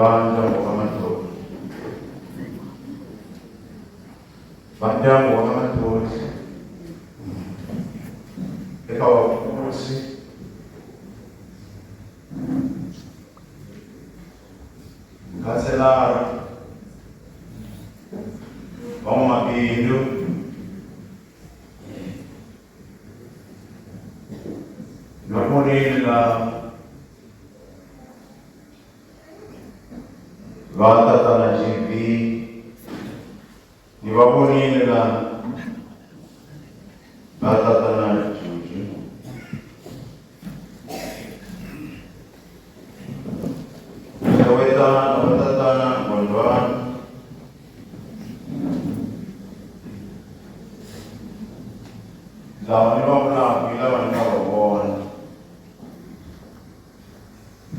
Bandamu kamato. Bandamu kamato. Ikaw pusi. Kanselar. Vamos mabindo. Napunila. Vata tana jivi. Niwapunila. Vata tana juju. Jawetana, awatatana, gondwan. Lawan wala bilawan kawon.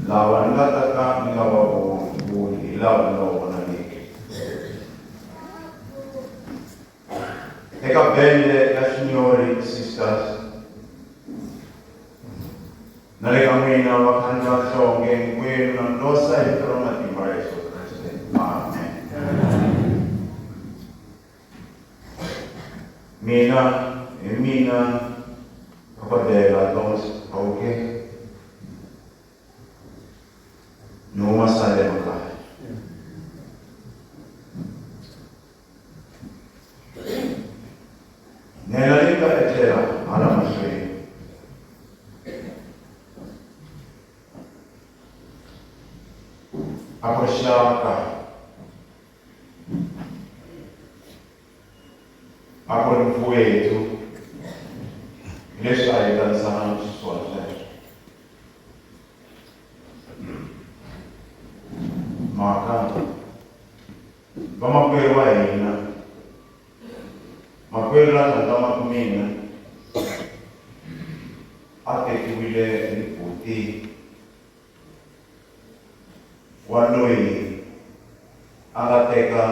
Lawan lataka ngawon buli lawan lawan nani. Eka belle la signori sisters. Nale kami na wakanda Chauke kwenu na dosa ikrona timba Yesu Kristo. Amen. Mina kepada Thomas Chauke Numa saya Mekah. Nenalika ejera ala masri. Ako Chauke. Ako mfuetu. Leswi a hi tarisana na xiswona sweswo. Mhaka vamakwerhu wa hina, makwerhu la tsandzamaka mina a tekiwile hi buti wa loyi a nga teka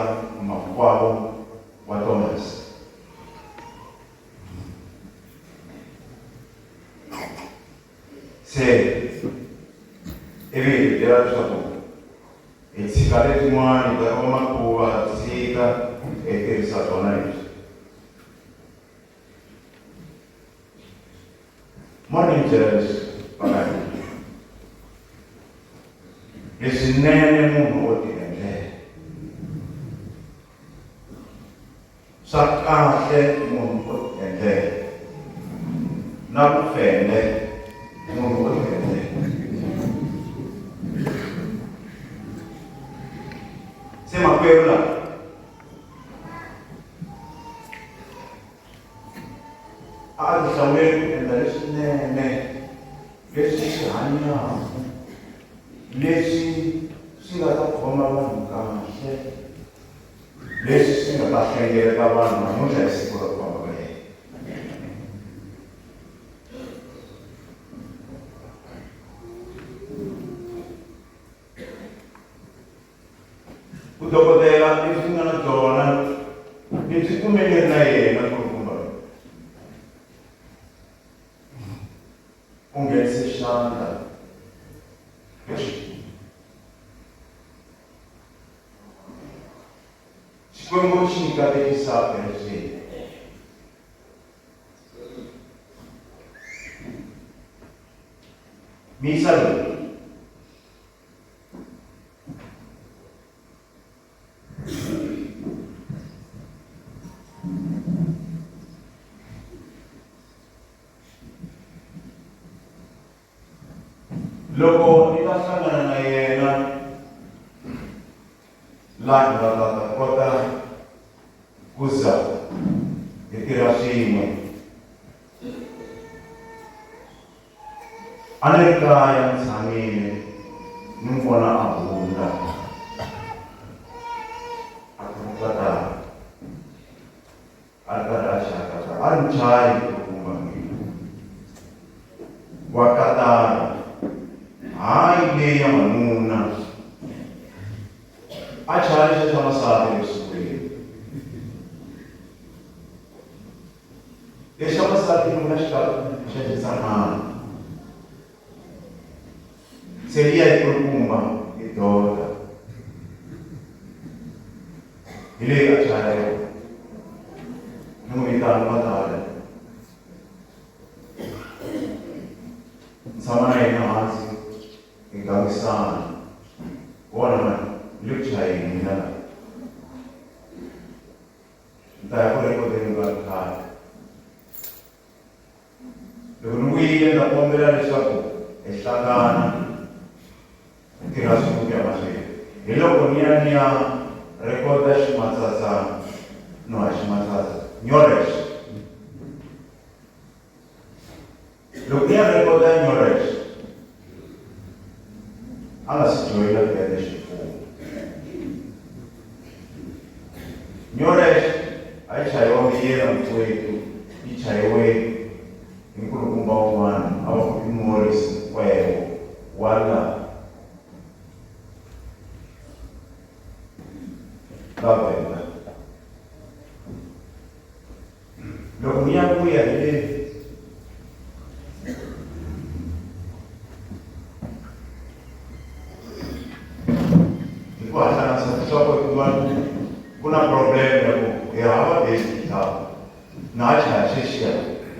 makwavo wa Thomas. Se ivi dera leswaku hi tshika letin'wana ta vamakuva tshika hi tirhisa tona leswi. Mani byela leswi pakati leswinene munhu o ti endlela, swa kahle munhu o ti endlela na ku fende munhu o ti endlela. Se makwerhu la a ti hlawuli ku endla leswinene leswi swi hanyaka, leswi swi nga ta khoma vanhu kahle, leswi swi nga ta hlengeleta vanhu namuntlha hi siku ra ku famba ka yena. Dokodela leswi nga na byona leswi kumeleni na yena kulukumba u nghenise xandla Xikwembu xi nyika lexisaku leswi misa loyi loko ni ta hlangana na yena laha ni nga ta kota ku za hi tirha swin'we. A ni ri kaya ni tshamile ni n'wi vona a hunda a kutata a ri karhi a xakaka a ni chayi kulukumba mina wa katara hayi leyi ya n'wanuna a chaya xa n'wansati leswikwini. Lexi xa n'wansati ni vona xikalo xa xitsanana se liya yi kulukumba hi dota Ile achaya nungita matale samana ina hansi igagisan wana luchai nina dayapore ko denga kha lunui na pombela lesaku ehlangana tirasuku ya mashe iloko niania rekoda shimatsatsa no shimatsatsa nyoresh lokia rekoda nyoresh ala situela de shifu nyoresh aichayo miera mwetu ichayewe inkulukumba umwana abakuti Morris kwebo wala babela lokuya kuya ile kwa sana soko kuna problem ya hapa basic ta na cha shishia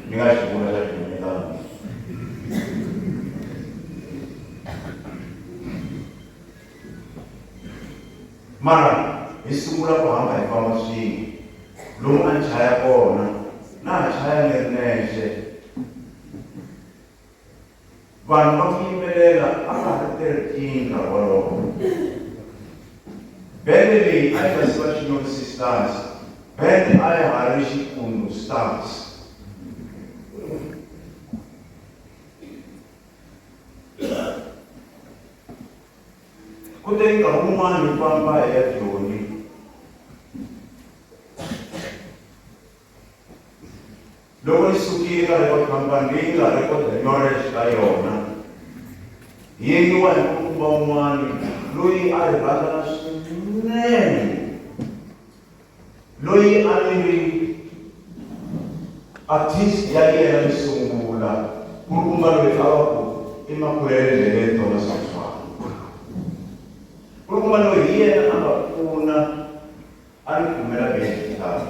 ningashughula za kimedani mara isungula kuhamba epharmacy lomu anchaya kona na achaya nerineshe vanhu vafimbelela avahaterekinga waloko bende leyi a yi nga siva xinonsistance bende a ya ha ri xikundu stance ku te nkarhi wun'wana hi famba hi ya joni loko yi sukile ka record company leyi nga record knowledge ka yona yi yengiwa hi mukumba wun'wana loyi a hi rhandzana swinene loyi a ni ri artist ya yena yo sungula kulukumba loyi a va ku i makwele le Thomas Chauke kulukumba loyi hi yena a nga pfuna a ni kumela besiktari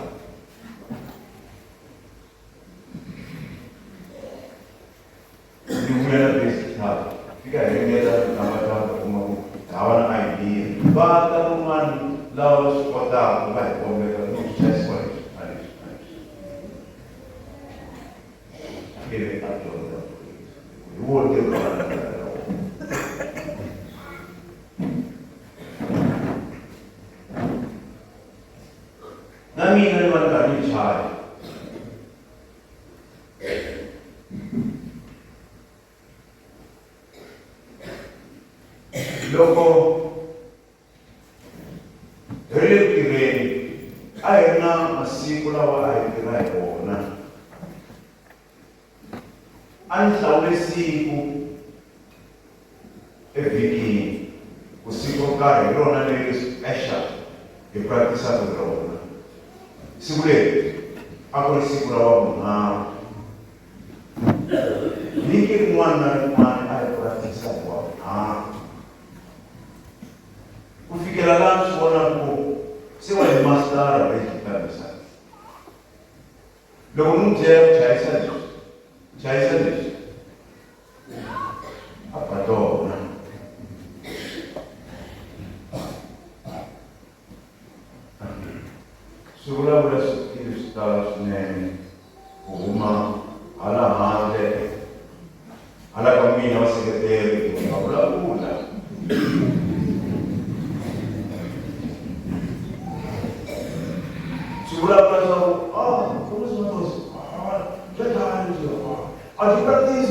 ni kumela besiktari fika hi ringeta namatata kuma ku hava na idea va ta van'wana lava swi kotaka va hi kombeka no swi chayisiwa ivi a dyondza hi wo ntirho wa na mina ni va ni karhi ni chaya loko hi ri le ku tirheni a hi ri na masiku lawa a hi tirha hi wona a ni hlawule siku evhikini ku siku ro karhi hi rona leri special hi practice-aka hi rona siku leri a ku ri siku ra wavunharhu vhiki rin'wana na rin'wana a hi practice-a hi wavunharhu ku fikela laha swi vonaka ku se wa hi mastara exikarhi loko ni byela chayisa leswi a patona swi vulavula swikili swi tala swinene ku huma hala handle hala ka mina vaseketeri va vulavula vulavula leswaku Thomas Mathonsi a ti practice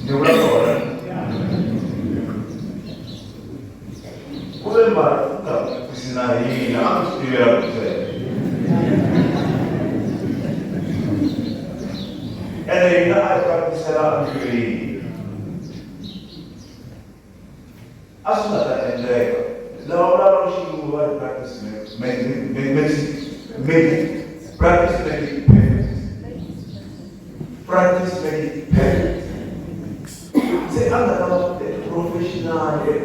ni vulavula ku ve mbala ku nga practice na hina a mi swi tivela ku ene hina a hi practicela andlwini a swi nga ta endleka lava vulavula xilungu va hi practice practice make it perfect practice make it perfect se a nga ta va professional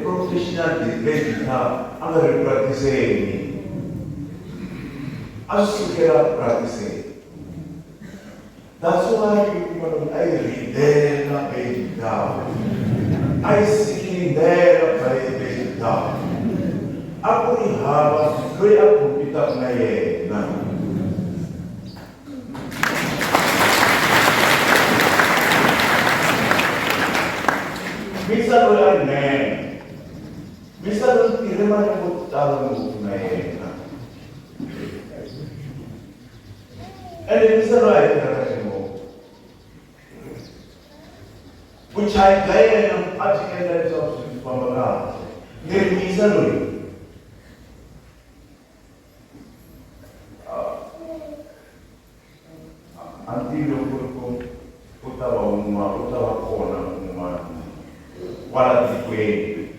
professional dedicata alla practicare. Asukera practice. That's why I read there I seeking there Aku ihaba kaya aku kita ngaye na. Bisa dolan ne. Bisa dolan kirema yang tahu ngaye na. Bisa dolan kerana Pucai gaya yang aja dari sosial pembaca. Dia bisa dolan. Antigo corpo utawa kona wala di quei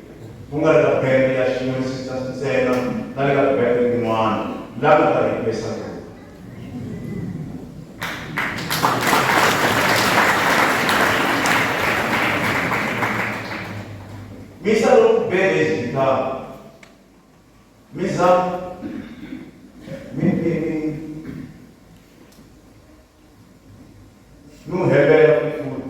unga da bene ya shino sita sena nalga bene di man laga da ripesa misa lo bene sita misa não revela tudo.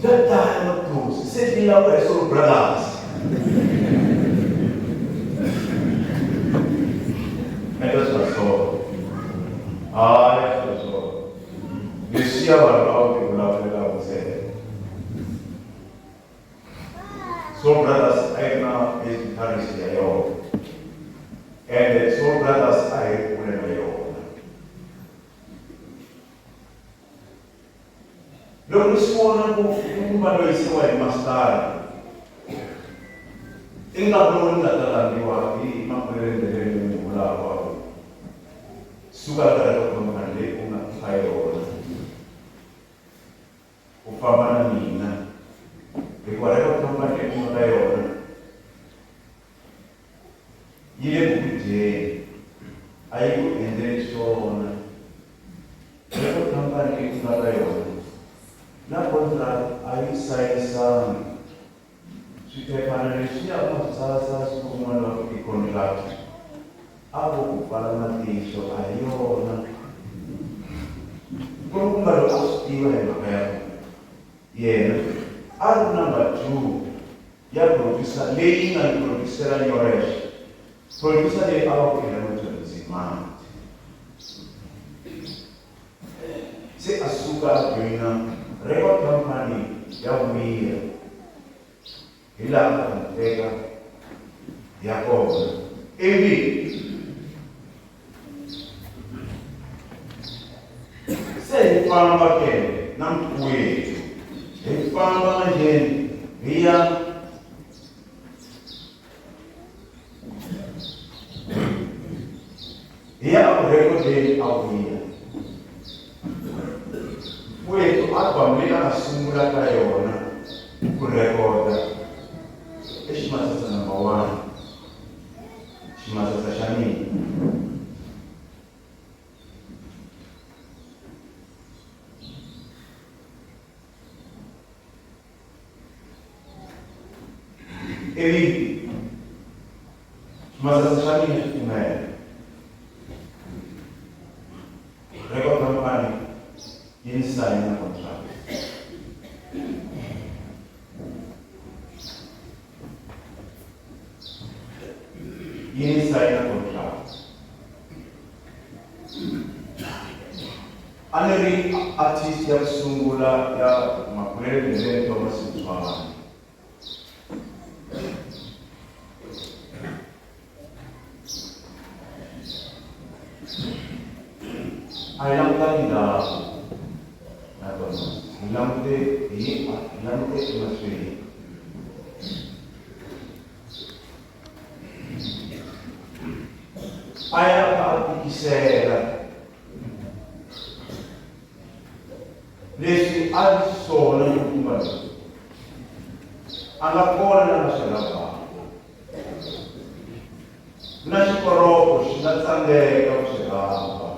Já está no curso. Você viu lá para sobre braço. Então só. Só. Descia lá que lá para você. Sobre braço aí na escutarisia eu. Sobre braço aí por eu. Lo rispondo com uma noite mais tarde. Tinggal belum datang diwakili memperoleh vulavula. Suka ada pemandai una kayo. Upamana nina. Recuerda pemandai una kayo. Ile bukti. Ayo intention. Recuerda pemandai una kayo. Na contra aí sai san se te parecia uma sasa como uma que contrato abo para matisho ayona como uma positiva é papel ar number 2 ya producer lei na producer yoresh producer de ao que não te dizima se açúcar joina Record company yang hilang mereka Yakob ini saya faham pakai nam kue faham aja dia record dia awia Questo attualmente assumula caiona con recorda e ci massa sana bawan ci massa shani e massa shani come recorda mani Ini saya kontrak. Ini saya kontrak. Aneri artis yang sungguhlah ya makmur dengan Thomas Chauke. Ayam tadi dah. Lamte masih. Ayah tak kisah. Nesse al-sole human. Anak orang yang masyarakat. Nasi korupsi, nasi sandai kau siapa?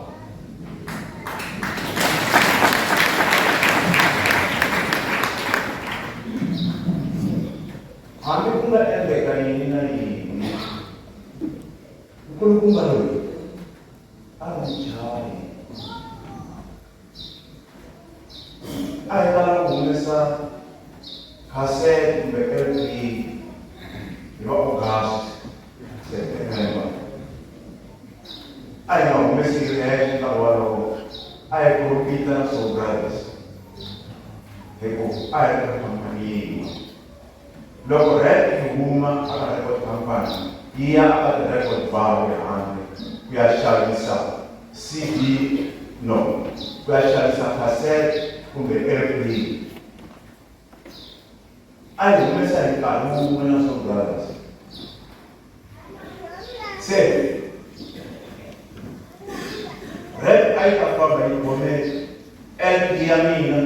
Pulukumba loyi a n'wi chavi a hi tala ku humesa cassette kumbe LP hi va August September a hi nga humesi rehex nkarhi walowo a hi profita na Soul Brothers hikuva a hi ri khampani yin'we loko rap yi huma aka record company yi ya aka ti-record bar ehandle ku ya xavisa CD no ku ya xavisa cassette kumbe LP a hi humesa hi nkarhi wun'we na Soul Brothers se rap a yi ta famba yi khome LP ya mina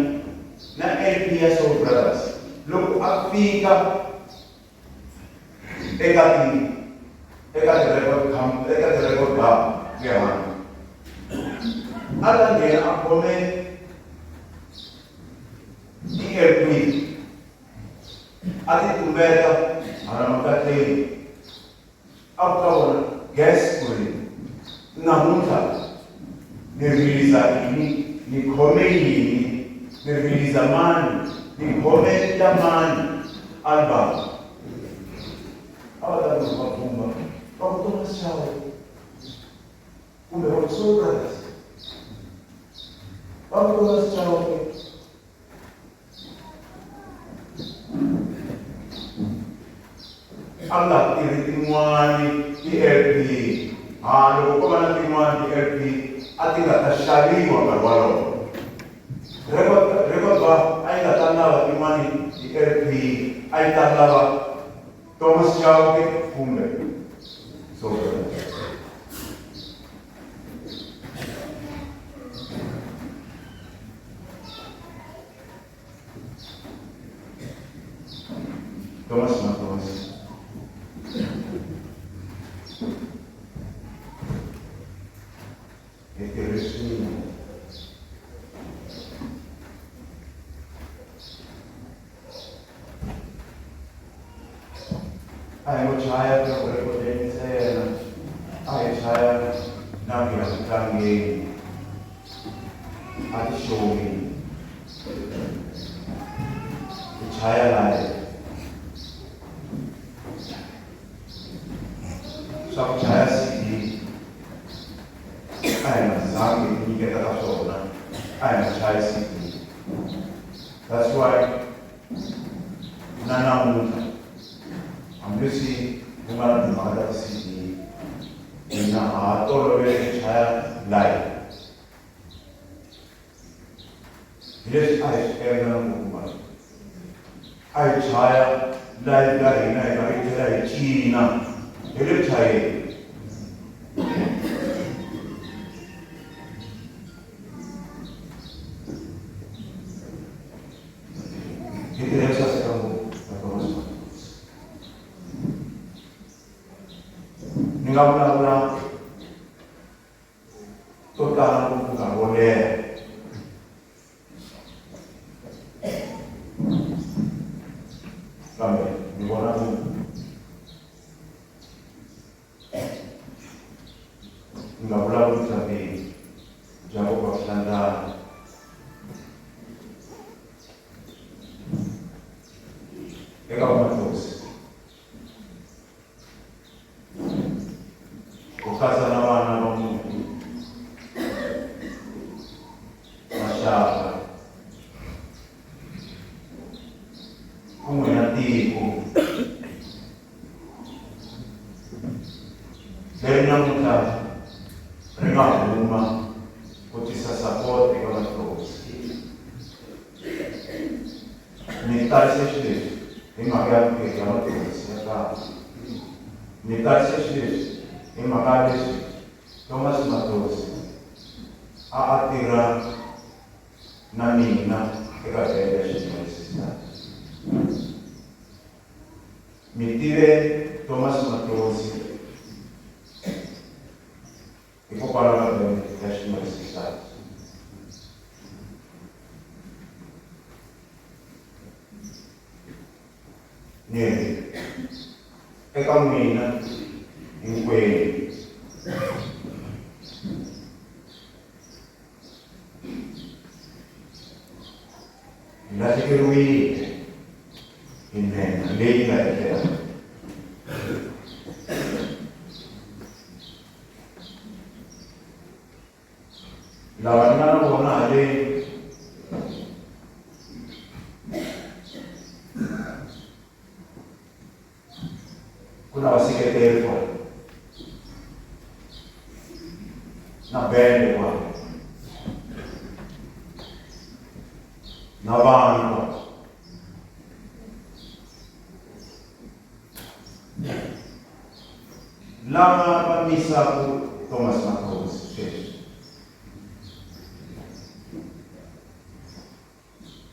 na LP ya Soul Brothers loko a fika eka ti-record bar le handle a ta nghena a khome ti-LP a ti tumbeta hala makateni a ku ta vona guess ku ri namuntlha ni riliza yini ni khome yini ni riliza mani ni khome ya mani album awala mapumba wa Thomas Chauke kumbe wa Soul Brothers wa Thomas Chauke Allah tiri tin'wani ti-LP loko ko va na tin'wani ti-LP a ti nga ta xaviwa nkarhi walowo record bar a yi nga ta lava tin'wani ti-LP a yi ta lava Thomas Chauke kumbe Soul Brothers Thomas Mathonsi ai mo chaya ka record sa ai chaya na bilang ati show me chaya lai sa chaya CD ai na sangi ni kita ta show na ai na chaya CD that's why nana Amrisi kumara dimada CD ina ato lobe chaya lai yes I erna kumara ai chaya lai lai na lai lai china ele chaya kita rasa sekamu Ningabula total buka boleh kami di mana ningabula tapi jauh bercanda terus Casa na wana wa Mungu mashaka kumwe na tiko lena mutata renga huma kutisa support kwa matrosi ni tarse shide ni magari ke kama tisi ya ni tarse shide Imakadis Thomas Mathonsi aatira na mina eka bebe necessidade. Mitire Thomas Mathonsi e può parlare bene delle necessità. Niente, e cammina in quelli lahlekeriwile hi nhenha leyi nga etlela. Lava ni nga na vona haleni ku na vaseketeri kwala na bende kwala na vanhu kwala. Lava va misaka Thomas Mathonsi sweswi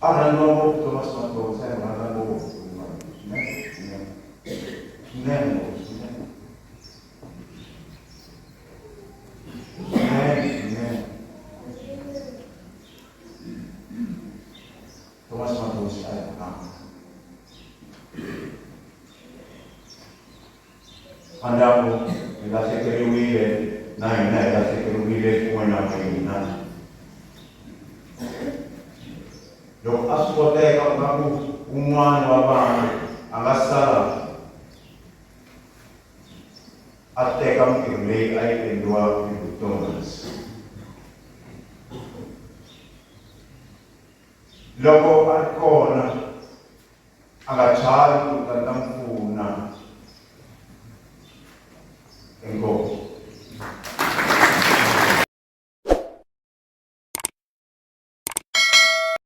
a rhandziwa ngopfu Thomas Mathonsi, a hi rhandza ngopfu swinene. Thomas Mathonsi a hi rhandza. Andavo hi lahlekeriwile na hina hi lahlekeriwile kun'we na n'wina. Loko a swi koteka nga ku un'wana wa vana a nga sala a teka mintirho leyi a yi endliwa hi Thomas. Loko a ri kona a nga chavi ku ta n'wi pfuna. Enkosi.